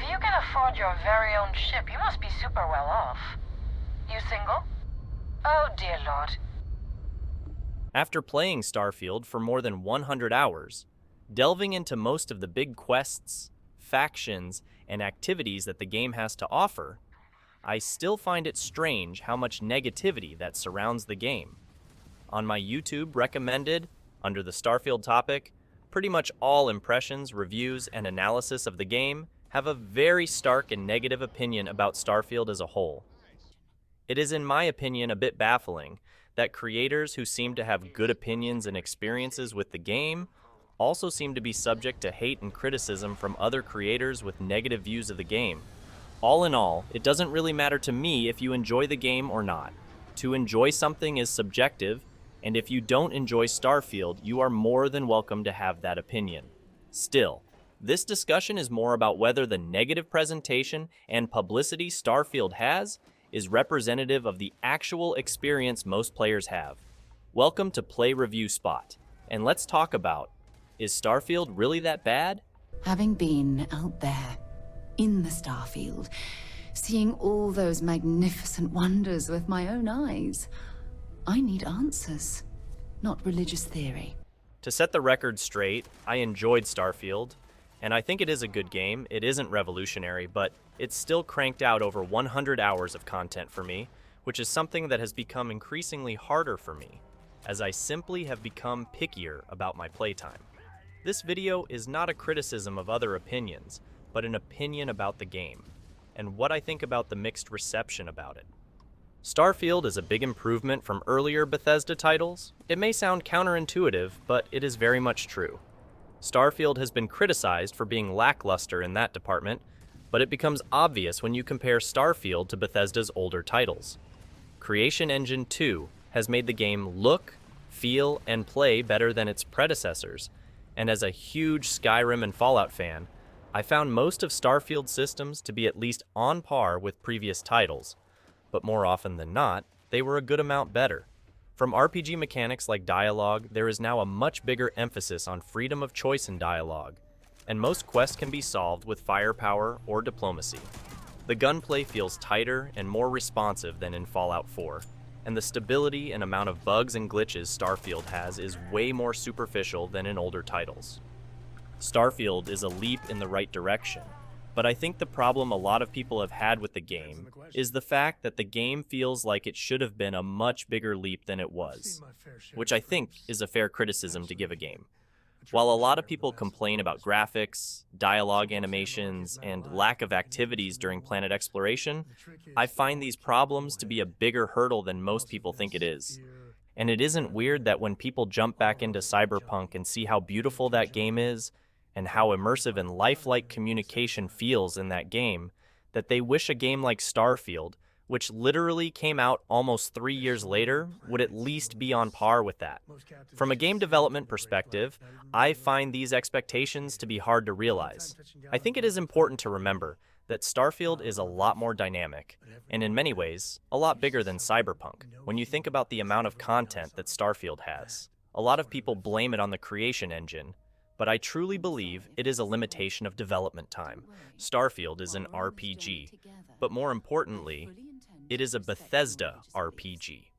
If you can afford your very own ship, you must be super well off. You single? Oh, dear Lord. After playing Starfield for more than 100 hours, delving into most of the big quests, factions, and activities that the game has to offer, I still find it strange how much negativity that surrounds the game. On my YouTube recommended, under the Starfield topic, pretty much all impressions, reviews, and analysis of the game have a very stark and negative opinion about Starfield as a whole. It is, in my opinion, a bit baffling that creators who seem to have good opinions and experiences with the game also seem to be subject to hate and criticism from other creators with negative views of the game. All in all, it doesn't really matter to me if you enjoy the game or not. To enjoy something is subjective, and if you don't enjoy Starfield, you are more than welcome to have that opinion. Still, this discussion is more about whether the negative presentation and publicity Starfield has is representative of the actual experience most players have. Welcome to Play Review Spot, and let's talk about, is Starfield really that bad? Having been out there, in the Starfield, seeing all those magnificent wonders with my own eyes, I need answers, not religious theory. To set the record straight, I enjoyed Starfield, and I think it is a good game. It isn't revolutionary, but it's still cranked out over 100 hours of content for me, which is something that has become increasingly harder for me, as I simply have become pickier about my playtime. This video is not a criticism of other opinions, but an opinion about the game, and what I think about the mixed reception about it. Starfield is a big improvement from earlier Bethesda titles. It may sound counterintuitive, but it is very much true. Starfield has been criticized for being lackluster in that department, but it becomes obvious when you compare Starfield to Bethesda's older titles. Creation Engine 2 has made the game look, feel, and play better than its predecessors, and as a huge Skyrim and Fallout fan, I found most of Starfield's systems to be at least on par with previous titles, but more often than not, they were a good amount better. From RPG mechanics like dialogue, there is now a much bigger emphasis on freedom of choice in dialogue, and most quests can be solved with firepower or diplomacy. The gunplay feels tighter and more responsive than in Fallout 4, and the stability and amount of bugs and glitches Starfield has is way more superficial than in older titles. Starfield is a leap in the right direction, but I think the problem a lot of people have had with the game is the fact that the game feels like it should have been a much bigger leap than it was, which I think is a fair criticism to give a game. While a lot of people complain about graphics, dialogue animations, and lack of activities during planet exploration, I find these problems to be a bigger hurdle than most people think it is. And it isn't weird that when people jump back into Cyberpunk and see how beautiful that game is, and how immersive and lifelike communication feels in that game, that they wish a game like Starfield, which literally came out almost 3 years later, would at least be on par with that. From a game development perspective, I find these expectations to be hard to realize. I think it is important to remember that Starfield is a lot more dynamic, and in many ways, a lot bigger than Cyberpunk, when you think about the amount of content that Starfield has. A lot of people blame it on the creation engine, but I truly believe it is a limitation of development time. Starfield is an RPG, but more importantly, it is a Bethesda RPG.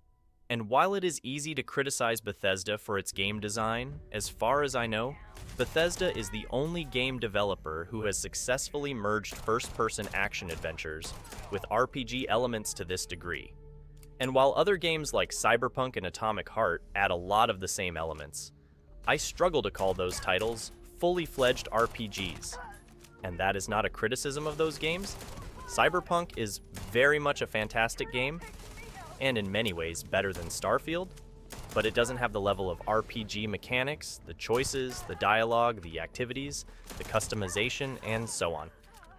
And while it is easy to criticize Bethesda for its game design, as far as I know, Bethesda is the only game developer who has successfully merged first-person action adventures with RPG elements to this degree. And while other games like Cyberpunk and Atomic Heart add a lot of the same elements, I struggle to call those titles fully fledged RPGs. And that is not a criticism of those games. Cyberpunk is very much a fantastic game, and in many ways better than Starfield, but it doesn't have the level of RPG mechanics, the choices, the dialogue, the activities, the customization, and so on.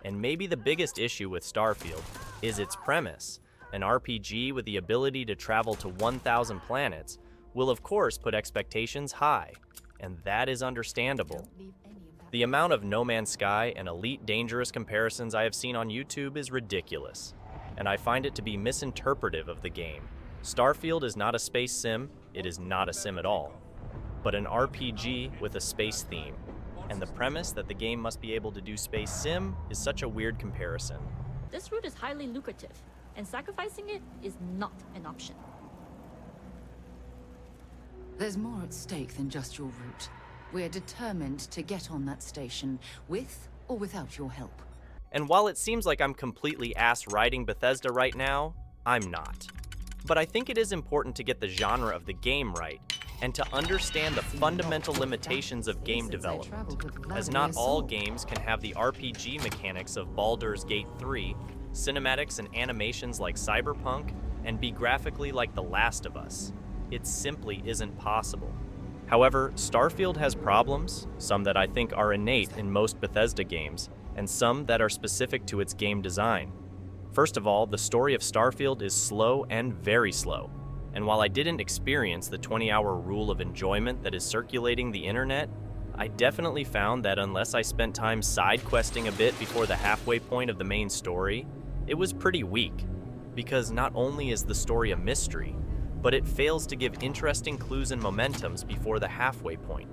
And maybe the biggest issue with Starfield is its premise. An RPG with the ability to travel to 1,000 planets will of course put expectations high, and that is understandable. The amount of No Man's Sky and Elite Dangerous comparisons I have seen on YouTube is ridiculous, and I find it to be misinterpretive of the game. Starfield is not a space sim, it is not a sim at all, but an RPG with a space theme. and the premise that the game must be able to do space sim is such a weird comparison. This route is highly lucrative, and sacrificing it is not an option. There's more at stake than just your route. We're determined to get on that station, with or without your help. And while it seems like I'm completely ass-riding Bethesda right now, I'm not. But I think it is important to get the genre of the game right, and to understand the fundamental limitations of game development, as not all games can have the RPG mechanics of Baldur's Gate 3, cinematics and animations like Cyberpunk, and be graphically like The Last of Us. It simply isn't possible. However, Starfield has problems, some that I think are innate in most Bethesda games, and some that are specific to its game design. First of all, the story of Starfield is slow and very slow. And while I didn't experience the 20-hour rule of enjoyment that is circulating the internet, I definitely found that unless I spent time side questing a bit before the halfway point of the main story, it was pretty weak. Because not only is the story a mystery, but it fails to give interesting clues and momentums before the halfway point.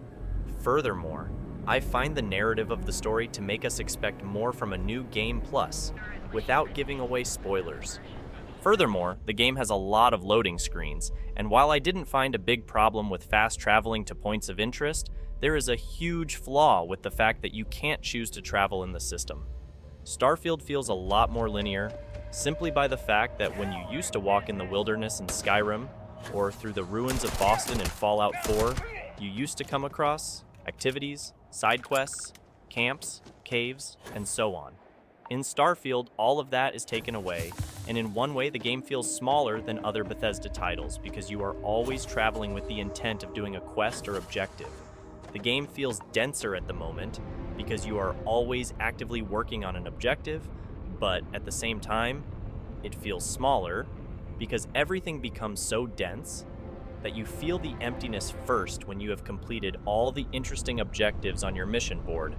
Furthermore, I find the narrative of the story to make us expect more from a new game plus, without giving away spoilers. Furthermore, the game has a lot of loading screens, and while I didn't find a big problem with fast traveling to points of interest, there is a huge flaw with the fact that you can't choose to travel in the system. Starfield feels a lot more linear, simply by the fact that when you used to walk in the wilderness in Skyrim, or through the ruins of Boston in Fallout 4, you used to come across activities, side quests, camps, caves, and so on. In Starfield, all of that is taken away, and in one way the game feels smaller than other Bethesda titles because you are always traveling with the intent of doing a quest or objective. The game feels denser at the moment because you are always actively working on an objective, but at the same time, it feels smaller because everything becomes so dense that you feel the emptiness first when you have completed all the interesting objectives on your mission board.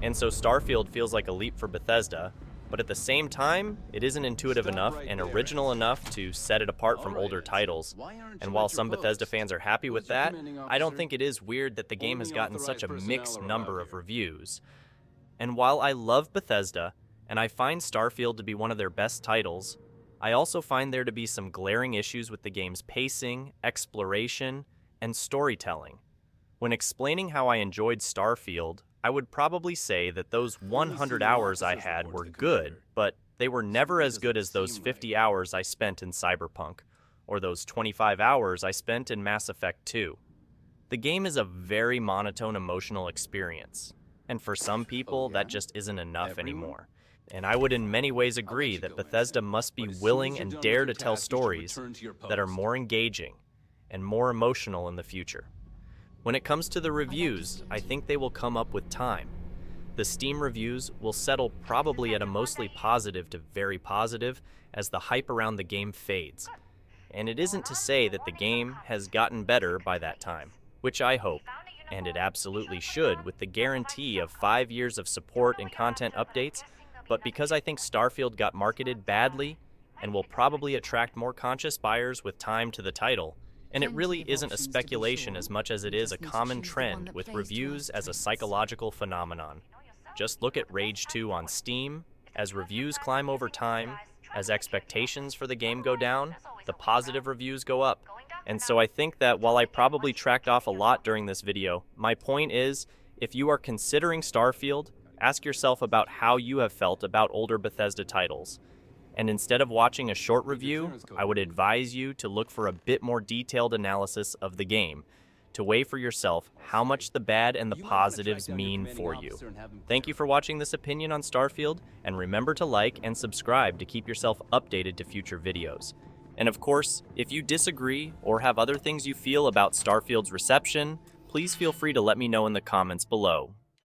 And so Starfield feels like a leap for Bethesda, but at the same time, it isn't intuitive enough and original enough to set it apart from older titles. And while some Bethesda fans are happy with that, I don't think it is weird that the game has gotten such a mixed number of reviews. And while I love Bethesda, and I find Starfield to be one of their best titles, I also find there to be some glaring issues with the game's pacing, exploration, and storytelling. When explaining how I enjoyed Starfield, I would probably say that those 100 hours I had were good, but they were never as good as those 50 hours I spent in Cyberpunk, or those 25 hours I spent in Mass Effect 2. The game is a very monotone emotional experience, and for some people that just isn't enough anymore. And I would in many ways agree that Bethesda must be willing and dare to tell stories that are more engaging and more emotional in the future. When it comes to the reviews, I think they will come up with time. The Steam reviews will settle probably at a mostly positive to very positive as the hype around the game fades. And it isn't to say that the game has gotten better by that time, which I hope, and it absolutely should with the guarantee of 5 years of support and content updates, but because I think Starfield got marketed badly and will probably attract more conscious buyers with time to the title, and it really isn't a speculation as much as it is a common trend with reviews as a psychological phenomenon. Just look at Rage 2 on Steam. As reviews climb over time, as expectations for the game go down, the positive reviews go up. And so I think that while I probably tracked off a lot during this video, my point is, if you are considering Starfield, ask yourself about how you have felt about older Bethesda titles. And instead of watching a short review, I would advise you to look for a bit more detailed analysis of the game, to weigh for yourself how much the bad and the positives mean for you. Thank you for watching this opinion on Starfield, and remember to like and subscribe to keep yourself updated to future videos. And of course, if you disagree or have other things you feel about Starfield's reception, please feel free to let me know in the comments below.